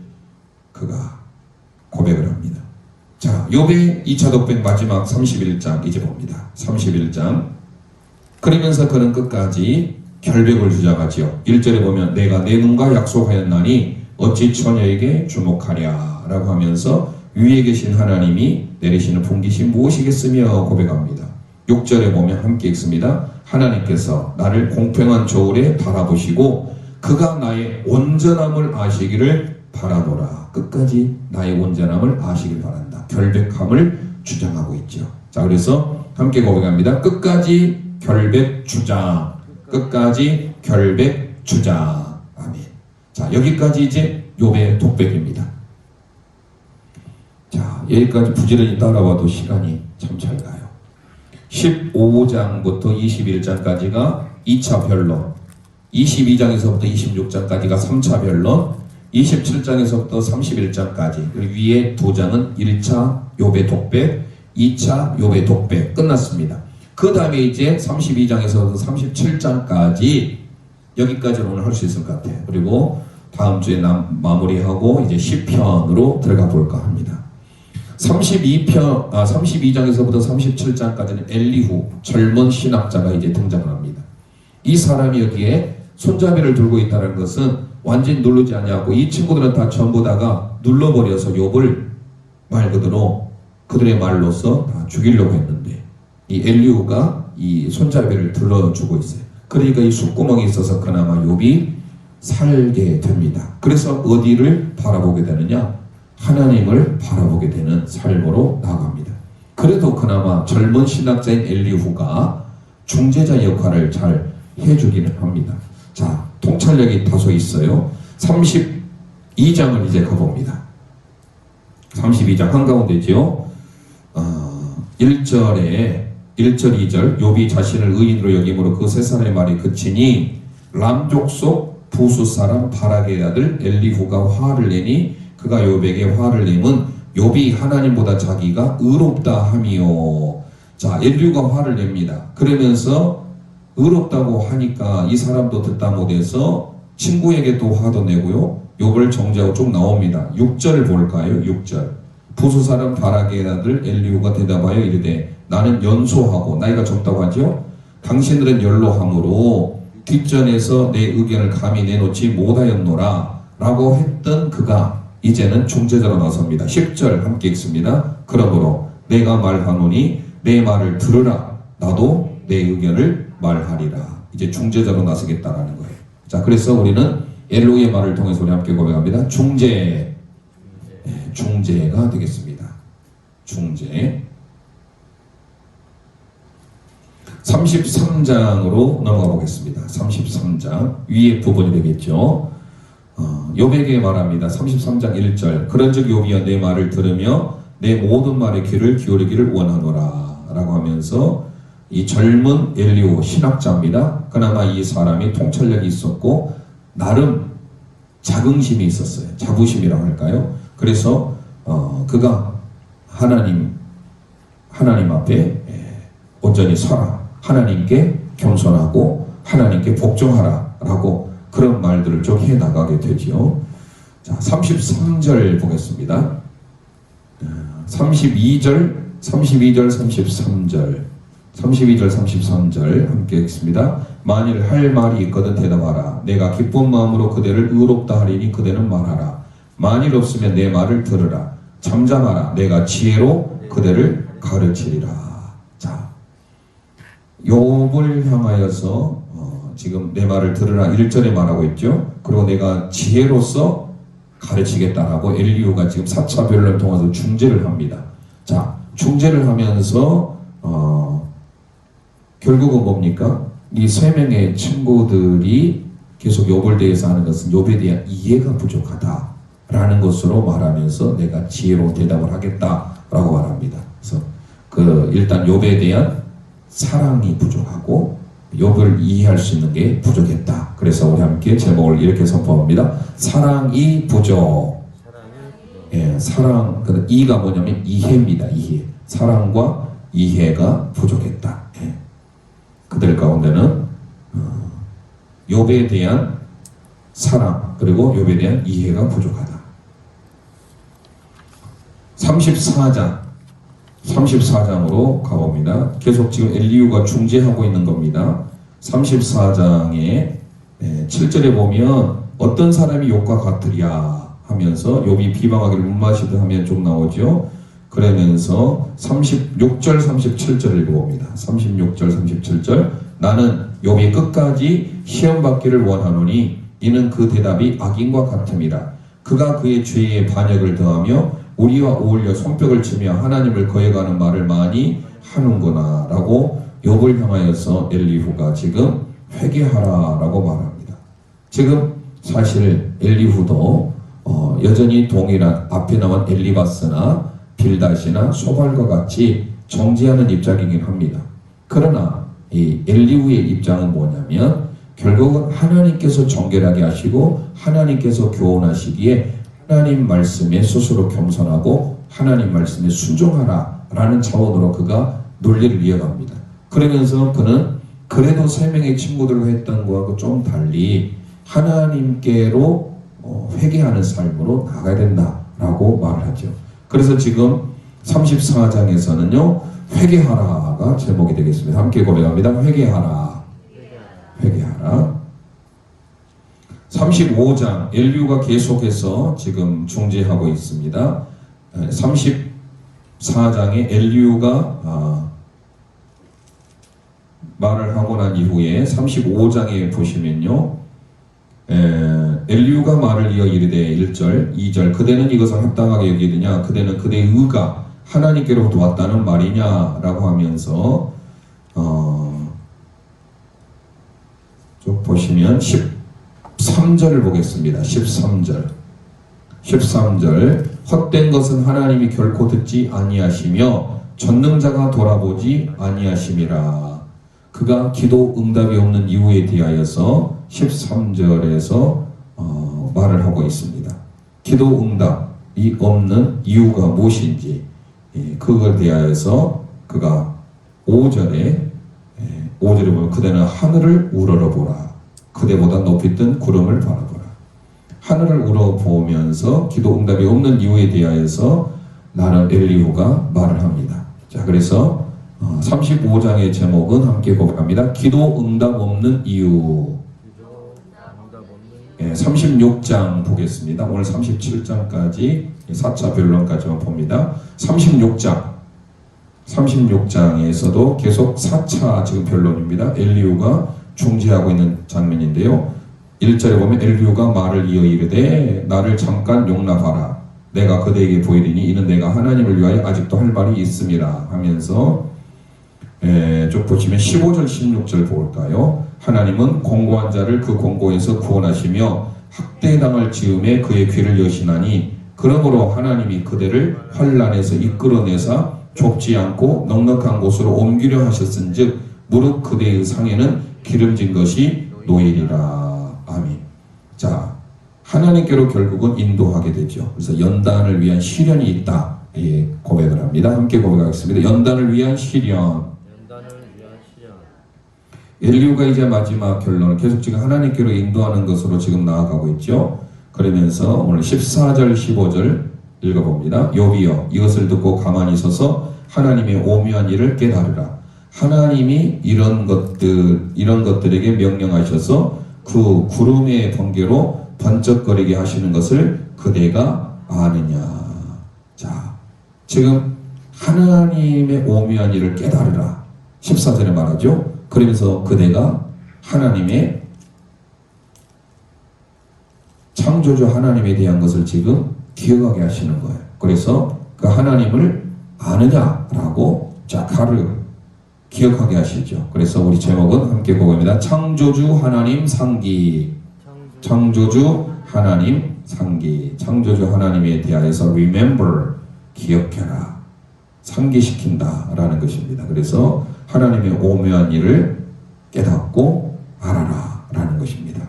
그가 고백을 합니다. 자, 욥의 2차 독백 마지막 31장 이제 봅니다. 31장. 그러면서 그는 끝까지 결백을 주장하지요. 1절에 보면 내가 내 눈과 약속하였나니 어찌 처녀에게 주목하랴 라고 하면서 위에 계신 하나님이 내리시는 분깃이 무엇이겠으며 고백합니다. 6절에 보면 함께 읽습니다. 하나님께서 나를 공평한 저울에 바라보시고 그가 나의 온전함을 아시기를 바라노라. 끝까지 나의 온전함을 아시길 바란다. 결백함을 주장하고 있죠. 자, 그래서 함께 고백합니다. 끝까지 결백 주장, 끝까지 결백 주장. 아멘. 자, 여기까지 이제 욥의 독백입니다. 자, 여기까지 부지런히 따라와도 시간이 참 잘 가요. 15장부터 21장까지가 2차 변론, 22장에서부터 26장까지가 3차 변론, 27장에서부터 31장까지, 그리고 위에 두 장은 1차 욥의 독백, 2차 욥의 독백 끝났습니다. 그 다음에 이제 32장에서부터 37장까지 여기까지는 오늘 할 수 있을 것 같아요. 그리고 다음 주에 마무리하고 이제 시편으로 들어가 볼까 합니다. 32장에서부터 37장까지는 엘리후 젊은 신학자가 이제 등장을 합니다. 이 사람이 여기에 손잡이를 들고 있다는 것은 완전히 누르지 아니하고 이 친구들은 다 전부 다가 눌러버려서 욥을 말 그대로 그들의 말로서 다 죽이려고 했는데 이 엘리후가 이 손잡이를 들어주고 있어요. 그러니까 이 숫구멍이 있어서 그나마 욥이 살게 됩니다. 그래서 어디를 바라보게 되느냐? 하나님을 바라보게 되는 삶으로 나아갑니다. 그래도 그나마 젊은 신학자인 엘리후가 중재자 역할을 잘 해주기는 합니다. 자, 통찰력이 다소 있어요. 32장을 이제 가봅니다. 32장 한가운데죠. 1절에 1절 2절 욥이 자신을 의인으로 여김으로 그 세 사람의 말이 그치니 람족속 부수 사람 바락의 아들 엘리후가 화를 내니 그가 욥에게 화를 내면 욥이 하나님보다 자기가 의롭다 함이요. 자, 엘리후가 화를 냅니다. 그러면서 의롭다고 하니까 이 사람도 듣다 못해서 친구에게 또 화도 내고요. 욥을 정죄하고 쭉 나옵니다. 6절을 볼까요? 6절. 부수 사람 바락의 아들 엘리후가 대답하여 이르되 나는 연소하고 나이가 적다고 하죠. 당신들은 연로함으로 뒷전에서 내 의견을 감히 내놓지 못하였노라 라고 했던 그가 이제는 중재자로 나섭니다. 10절 함께 읽습니다. 그러므로 내가 말하노니 내 말을 들으라. 나도 내 의견을 말하리라. 이제 중재자로 나서겠다라는 거예요. 자, 그래서 우리는 엘로의 말을 통해서 우리 함께 고백합니다. 중재가 되겠습니다. 중재. 33장으로 넘어가 보겠습니다. 33장 위의 부분이 되겠죠. 욥에게 말합니다. 33장 1절 그런즉 욥이여 내 말을 들으며 내 모든 말에 귀를 기울이기를 원하노라 라고 하면서 이 젊은 엘리후 신학자입니다. 그나마 이 사람이 통찰력이 있었고 나름 자긍심이 있었어요. 자부심이라고 할까요? 그래서 그가 하나님 앞에 온전히 서라. 하나님께 겸손하고 하나님께 복종하라 라고 그런 말들을 좀 해나가게 되죠. 자, 33절 보겠습니다. 32절, 33절 32절, 33절 함께 읽습니다. 만일 할 말이 있거든 대답하라. 내가 기쁜 마음으로 그대를 의롭다 하리니 그대는 말하라. 만일 없으면 내 말을 들으라. 잠잠하라. 내가 지혜로 그대를 가르치리라. 자, 욥을 향하여서 지금 내 말을 들으라 1절에 말하고 있죠. 그리고 내가 지혜로서 가르치겠다라고 엘리후가 지금 4차 변론을 통해서 중재를 합니다. 자, 중재를 하면서 결국은 뭡니까? 이 세 명의 친구들이 계속 욥을 대해서 하는 것은 욥에 대한 이해가 부족하다라는 것으로 말하면서 내가 지혜로운 대답을 하겠다라고 말합니다. 그래서 일단 욥에 대한 사랑이 부족하고 욥을 이해할 수 있는 게 부족했다. 그래서 우리 함께 제목을 이렇게 선포합니다. 사랑이 부족. 예, 사랑, 이가 뭐냐면 이해입니다. 이해. 사랑과 이해가 부족했다. 예. 그들 가운데는 욥에 대한 사랑 그리고 욥에 대한 이해가 부족하다. 34장으로 가봅니다. 계속 지금 엘리후가 중재하고 있는 겁니다. 34장의 7절에 보면 어떤 사람이 욥과 같으랴 하면서 욥이 비방하기를 문마시듯 하면 좀 나오죠. 그러면서 36절 37절을 읽어봅니다. 36절 37절 나는 욥이 끝까지 시험받기를 원하노니 이는 그 대답이 악인과 같음이라. 그가 그의 죄에 반역을 더하며 우리와 어울려 손뼉을 치며 하나님을 거역하는 말을 많이 하는구나 라고 욥을 향하여서 엘리후가 지금 회개하라라고 말합니다. 지금 사실 엘리후도 여전히 동일한 앞에 나온 엘리바스나 빌닷이나 소발과 같이 정죄하는 입장이긴 합니다. 그러나 이 엘리후의 입장은 뭐냐면 결국은 하나님께서 정결하게 하시고 하나님께서 교훈하시기에 하나님 말씀에 스스로 겸손하고 하나님 말씀에 순종하라 라는 차원으로 그가 논리를 이어갑니다. 그러면서 그는 그래도 세 명의 친구들과 했던 거하고 좀 달리 하나님께로 회개하는 삶으로 나가야 된다라고 말을 하죠. 그래서 지금 34장에서는요 회개하라가 제목이 되겠습니다. 함께 고백합니다. 회개하라. 회개하라. 35장 엘리후가 계속해서 지금 중재하고 있습니다. 34장에 엘리후가 말을 하고 난 이후에 35장에 보시면요 엘리후가 말을 이어 이르되 1절 2절 그대는 이것을 합당하게 여기느냐 그대는 그대의 의가 하나님께로부터 왔다는 말이냐라고 하면서 쭉 보시면 13절을 보겠습니다. 13절 헛된 것은 하나님이 결코 듣지 아니하시며 전능자가 돌아보지 아니하심이라. 그가 기도 응답이 없는 이유에 대하여서 13절에서 말을 하고 있습니다. 기도 응답이 없는 이유가 무엇인지 그걸 대하여서 그가 5절에 보면 그대는 하늘을 우러러보라. 그대보다 높이 뜬 구름을 바라보라. 하늘을 우러보면서 기도 응답이 없는 이유에 대하여서 나는 엘리후가 말을 합니다. 자, 그래서 35장의 제목은 함께 고백합니다. 기도 응답 없는 이유. 36장 보겠습니다. 오늘 37장까지 4차 변론까지만 봅니다. 36장에서도 계속 4차 지금 변론입니다. 엘리후가 중재하고 있는 장면인데요. 1절에 보면 엘리후가 말을 이어 이르되 나를 잠깐 용납하라. 내가 그대에게 보이리니 이는 내가 하나님을 위하여 아직도 할 말이 있음이라 하면서 쭉 보시면 15절 16절 볼까요? 하나님은 공고한 자를 그 공고에서 구원하시며 학대당할 즈음에 그의 귀를 여시나니 그러므로 하나님이 그대를 환난에서 이끌어내사 좁지 않고 넉넉한 곳으로 옮기려 하셨은즉 무릇 그대의 상에는 기름진 것이 놓이리라. 아멘. 자, 하나님께로 결국은 인도하게 되죠. 그래서 연단을 위한 시련이 있다. 고백을 합니다. 함께 고백하겠습니다. 연단을 위한 시련. 엘리후가 이제 마지막 결론을 계속 지금 하나님께로 인도하는 것으로 지금 나아가고 있죠. 그러면서 오늘 14절 15절 읽어봅니다. 욥이여 이것을 듣고 가만히 서서 하나님의 오묘한 일을 깨달으라. 하나님이 이런 것들에게 명령하셔서 그 구름의 번개로 번쩍거리게 하시는 것을 그대가 아느냐. 자, 지금 하나님의 오묘한 일을 깨달으라. 14절에 말하죠. 그러면서 그대가 하나님의 창조주 하나님에 대한 것을 지금 기억하게 하시는 거예요. 그래서 그 하나님을 아느냐라고 자카르 기억하게 하시죠. 그래서 우리 제목은 함께 보고입니다. 창조주 하나님 상기. 창조주 하나님 상기. 창조주 하나님에 대하여서 remember 기억해라. 상기시킨다 라는 것입니다. 그래서 하나님의 오묘한 일을 깨닫고 알아라 라는 것입니다.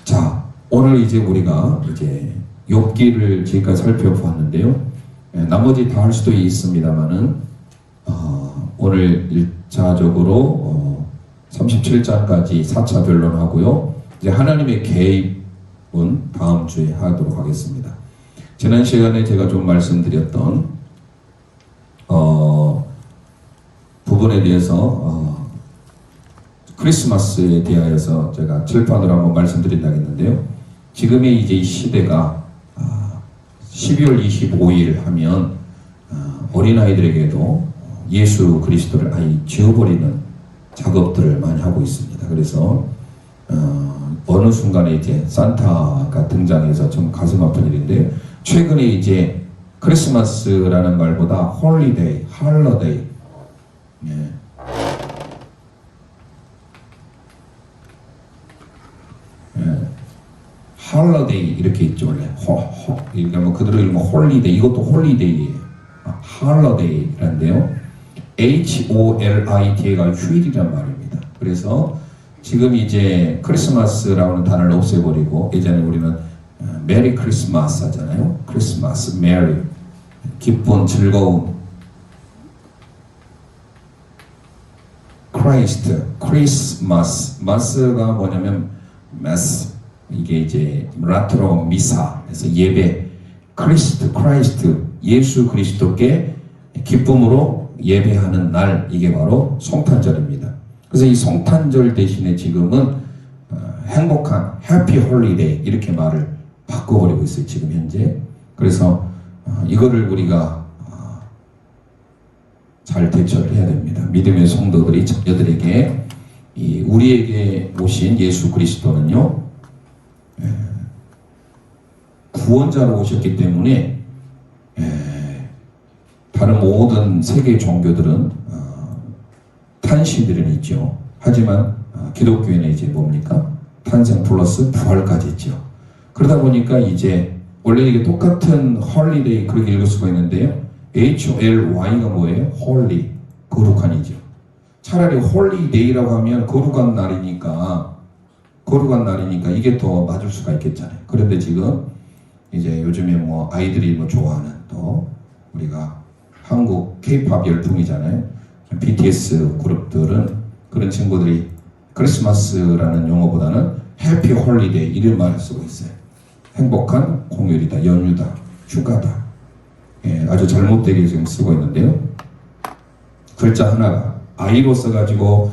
자, 오늘 이제 우리가 이제 욥기를 지금까지 살펴보았는데요. 나머지 다 할 수도 있습니다만은 오늘 1차적으로 37장까지 4차 변론하고요. 이제 하나님의 개입은 다음 주에 하도록 하겠습니다. 지난 시간에 제가 좀 말씀드렸던 부분에 대해서 크리스마스에 대하여서 제가 칠판으로 한번 말씀드린다고 했는데요. 지금의 이제 이 시대가 12월 25일 하면 어린아이들에게도 예수 그리스도를 아예 지워버리는 작업들을 많이 하고 있습니다. 그래서 어느 순간에 이제 산타가 등장해서 좀 가슴 아픈 일인데, 최근에 이제 크리스마스라는 말보다 홀리데이, 할러데이, 예. 할러데이 이렇게 있죠. 원래 그러니까 뭐 그대로 읽으면 홀리데이, 이것도 홀리데이예요. 할러데이란데요. HOLIDA가 휴일이란 말입니다. 그래서 지금 이제 크리스마스라는 단어를 없애버리고, 예전에 우리는 메리 크리스마스 하잖아요. 크리스마스, 메리, 기쁜, 즐거움. 크라이스트, 크리스마스, 마스가 뭐냐면 마스, 이게 이제 라트로 미사, 그래서 예배, 크라이스트, 예수 그리스도께 기쁨으로 예배하는 날, 이게 바로 성탄절입니다. 그래서 이 성탄절 대신에 지금은 행복한 해피 홀리데이 이렇게 말을 바꿔버리고 있어요, 지금 현재. 그래서 이거를 우리가 잘 대처를 해야 됩니다. 믿음의 성도들이 자녀들에게 우리에게 오신 예수 그리스도는요, 구원자로 오셨기 때문에 다른 모든 세계 종교들은 탄신들은 있죠. 하지만 기독교에는 이제 뭡니까? 탄생 플러스 부활까지 있죠. 그러다 보니까 이제 원래 이게 똑같은 홀리데이 그렇게 읽을 수가 있는데요. HOLY가 뭐예요? 홀리, 거룩한이죠. 차라리 홀리데이라고 하면 거룩한 날이니까 이게 더 맞을 수가 있겠잖아요. 그런데 지금 이제 요즘에 뭐 아이들이 뭐 좋아하는, 또 우리가 한국 K-팝 열풍이잖아요. BTS 그룹들은 그런 친구들이 크리스마스라는 용어보다는 해피 홀리데이 이런 말을 쓰고 있어요. 행복한 공휴일이다, 연휴다, 휴가다. 아주 잘못되게 지금 쓰고 있는데요. 글자 하나가 I로 써가지고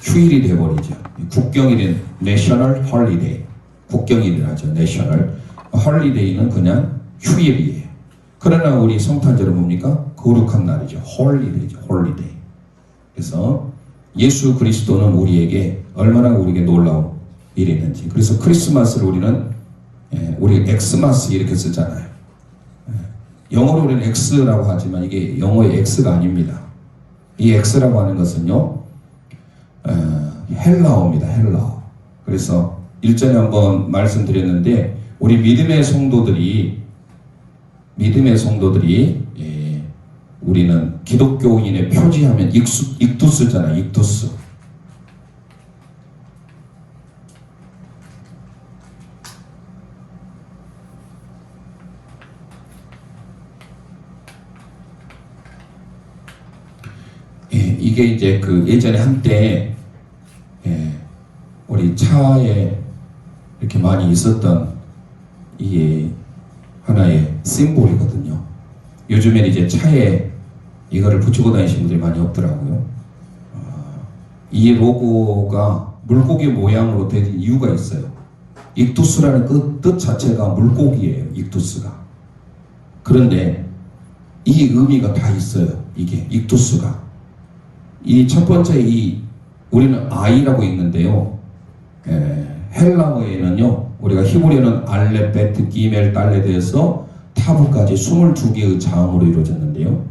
휴일이 돼버리죠. 국경일인 내셔널 홀리데이, 국경일을 하죠. 내셔널 홀리데이는 그냥 휴일이에요. 그러나 우리 성탄절은 뭡니까? 거룩한 날이죠. 홀리데이죠. 홀리데이. 그래서 예수 그리스도는 우리에게 얼마나 우리에게 놀라운 일이 있는지. 그래서 크리스마스를 우리 엑스마스 이렇게 쓰잖아요. 영어로 우리는 X라고 하지만 이게 영어의 X가 아닙니다. 이 X라고 하는 것은요, 헬라어입니다. 헬라어. 그래서 일전에 한번 말씀드렸는데, 우리 믿음의 성도들이 우리는 기독교인의 표지하면 익투스잖아요. 익투스. 이게 이제 그 예전에 한때 우리 차에 이렇게 많이 있었던 이게 하나의 심볼이거든요. 요즘에는 이제 차에 이거를 붙이고 다니시는 분들이 많이 없더라고요. 이 로고가 물고기 모양으로 된 이유가 있어요. 익투스라는 그 뜻 자체가 물고기예요. 익투스가. 그런데 이 의미가 다 있어요. 이게 익투스가. 이 첫 번째 우리는 I라고 읽는데요. 헬라어에는요, 우리가 히브리어는 알렙, 베트, 기멜, 달레드에서 타브까지 22개의 자음으로 이루어졌는데요.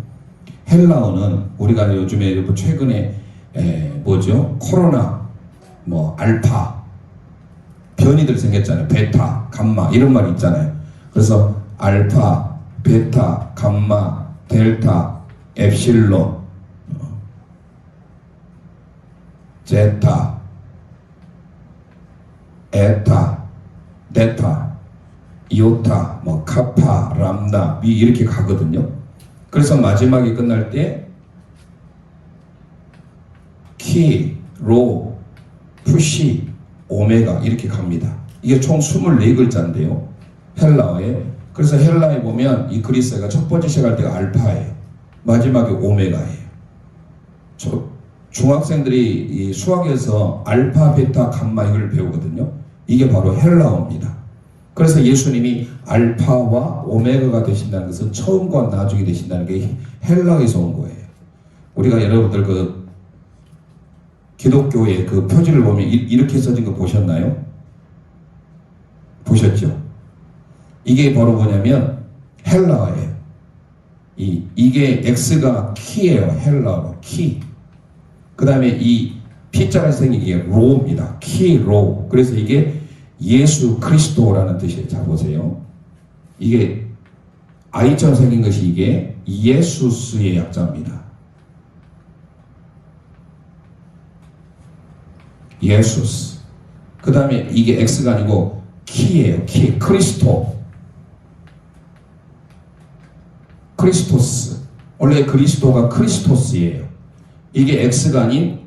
헬라어는 우리가 요즘에 최근에 뭐죠? 코로나, 뭐 알파, 변이들 생겼잖아요. 베타, 감마 이런 말이 있잖아요. 그래서 알파, 베타, 감마, 델타, 엡실론, 제타, 에타, 데타, 이오타, 뭐 카파, 람다, 미 이렇게 가거든요. 그래서 마지막에 끝날 때 키, 로, 푸시, 오메가 이렇게 갑니다. 이게 총 24글자인데요. 헬라어에. 그래서 헬라에 보면 이 그리스어가 첫 번째 시작할 때가 알파예요. 마지막에 오메가예요. 중학생들이 이 수학에서 알파, 베타, 감마 이걸 배우거든요. 이게 바로 헬라어입니다. 그래서 예수님이 알파와 오메가가 되신다는 것은 처음과 나중이 되신다는 게 헬라에서 온 거예요. 우리가 여러분들 그 기독교의 그 표지를 보면 이렇게 써진 거 보셨나요? 보셨죠? 이게 바로 뭐냐면 헬라어예요. 이게 X가 키예요. 헬라어로 키. 그 다음에 이 P자가 생긴 게 로입니다. 키, 로. 그래서 이게 예수 그리스도라는 뜻이에요. 자 보세요. 이게 I처럼 생긴 것이 이게 예수스의 약자입니다. 예수스. 그 다음에 이게 X가 아니고 키예요. 키. 크리스토. 크리스토스. 원래 그리스도가 크리스토스예요. 이게 X가 아닌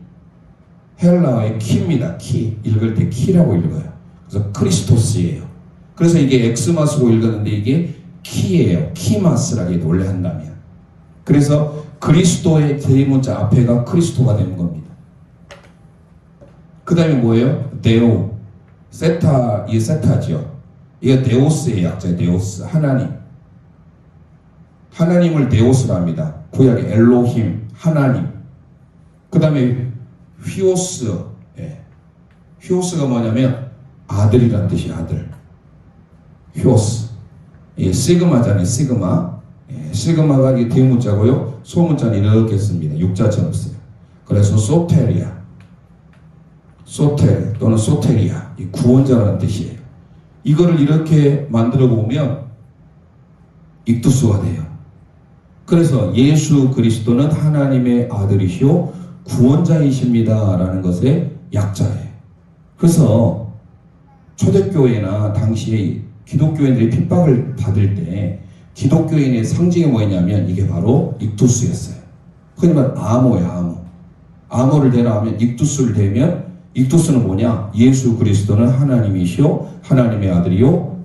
헬라어의 키입니다. 키. 읽을 때 키라고 읽어요. 그래서 크리스토스예요. 그래서 이게 엑스마스로 읽었는데 이게 키예요. 키마스라고 해도 원래 한다면. 그래서 그리스도의 대문자 앞에가 크리스토가 되는 겁니다. 그 다음에 뭐예요? 네오. 세타, 이게 세타죠. 이게 네오스의 약자예요. 네오스. 하나님. 하나님을 네오스라 합니다. 구약의 엘로힘. 하나님. 그 다음에 휘오스. 예. 휘오스가 뭐냐면 아들이란 뜻이에요. 아들. 휘오스. 예, 시그마잖아요. 시그마. 예, 시그마가 이게 대문자고요. 소문자는 이렇게 씁니다. 육자처럼 써요. 그래서 소테리아. 소텔 또는 소테리아. 이 구원자라는 뜻이에요. 이거를 이렇게 만들어 보면 익두스가 돼요. 그래서 예수 그리스도는 하나님의 아들이시오 구원자이십니다 라는 것의 약자예요. 그래서 초대교회나 당시에 기독교인들이 핍박을 받을 때 기독교인의 상징이 뭐였냐면 이게 바로 익두스였어요. 흔히 말하는 아모예요. 아모. 아모를 대라 하면 익두스를 대면 익두스는 뭐냐? 예수 그리스도는 하나님이시오 하나님의 아들이요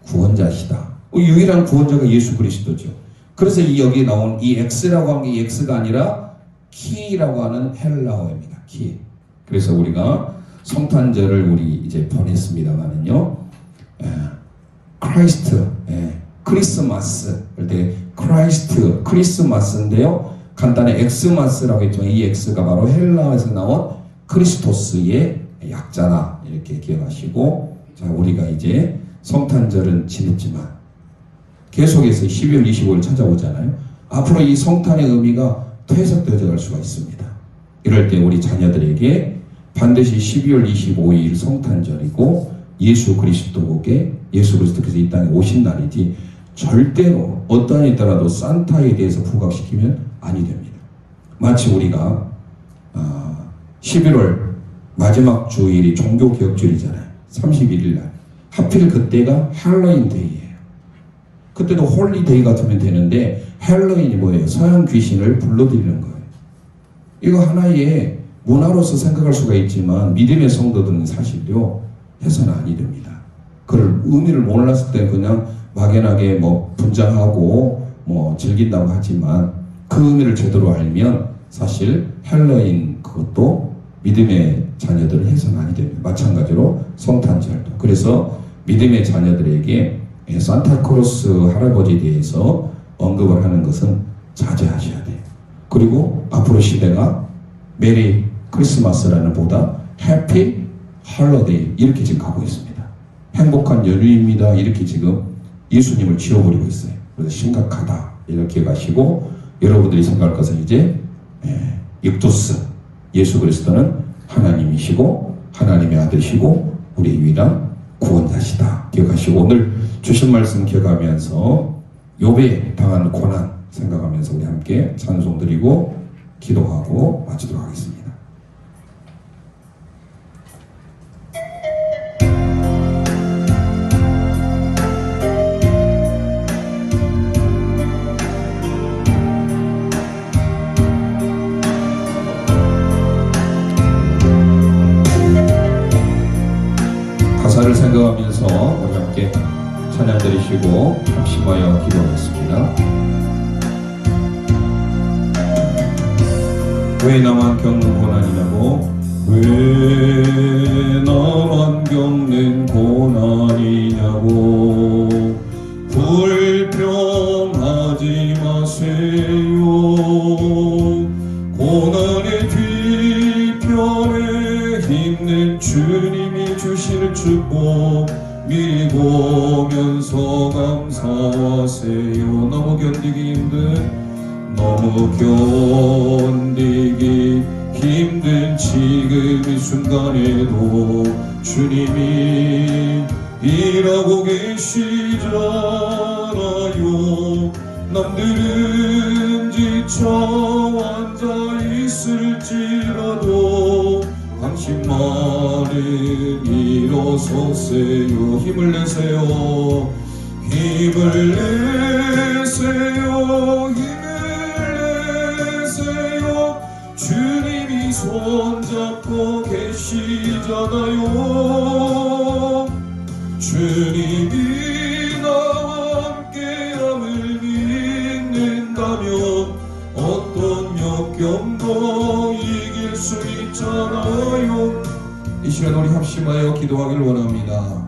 구원자시다. 유일한 구원자가 예수 그리스도죠. 그래서 이 여기 나온 이 X라고 하는 게 이 X가 아니라 키라고 하는 헬라어입니다. 키. 그래서 우리가 성탄절을 우리 이제 보냈습니다만은요. 크라이스트, 크리스마스 할 때 크라이스트, 크리스마스인데요. 간단히 엑스마스라고 했지만 이 X가 바로 헬라어에서 나온 크리스토스의 약자다. 이렇게 기억하시고 자 우리가 이제 성탄절은 지냈지만 계속해서 12월 25일 찾아오잖아요. 앞으로 이 성탄의 의미가 퇴색되어 갈 수가 있습니다. 이럴 때 우리 자녀들에게 반드시 12월 25일 성탄절이고 예수 그리스도께서 이 땅에 오신 날이지 절대로 어떠한 이더라도 산타에 대해서 부각시키면 아니 됩니다. 마치 우리가 11월 마지막 주일이 종교개혁주일이잖아요. 31일 날. 하필 그때가 할로윈 데이예요. 그때도 홀리데이 같으면 되는데 할로윈이 뭐예요? 서양 귀신을 불러들이는 거예요. 이거 하나의 문화로서 생각할 수가 있지만 믿음의 성도들은 사실요 해서는 아니 됩니다. 그걸 의미를 몰랐을 때 그냥 막연하게 뭐 분장하고 뭐 즐긴다고 하지만 그 의미를 제대로 알면 사실 할로윈 그것도 믿음의 자녀들은 해서는 아니 됩니다. 마찬가지로 성탄절도. 그래서 믿음의 자녀들에게 산타크로스 할아버지에 대해서 언급을 하는 것은 자제하셔야 돼요. 그리고 앞으로 시대가 메리 크리스마스라는 보다 해피 할로데이 이렇게 지금 가고 있습니다. 행복한 연휴입니다. 이렇게 지금 예수님을 지워버리고 있어요. 그래서 심각하다 이렇게 가시고 여러분들이 생각할 것은 이제 육두스 예수 그리스도는 하나님이시고 하나님의 아들이시고 우리의 유일한 구원자시다 기억하시고 오늘 주신 말씀 기억하면서 욥에 당한 고난 생각하면서 우리 함께 찬송 드리고 기도하고 마치도록 하겠습니다. 가사를 생각하면서 우리 함께 찬양 드리시고 합심하여 기도하겠습니다. 왜 나만 겪는 고난이냐고 왜 나만 겪는 고난이냐고 불평하지 마세요. 고난의 뒤편에 있는 주님이 주시는 축복 미리 보면서 감사하세요. 너무 견디기 힘든 지금 이 순간에도 주님이 일하고 계시잖아요. 남들은 지쳐 앉아 있을지라도 당신만은 일어서세요. 힘을 내세요. 힘을 내세요. 주님이 손잡고 계시잖아요. 주님이 나와 함께함을 믿는다면 어떤 역경도 이길 수 있잖아요. 이 시간 우리 합심하여 기도하기를 원합니다.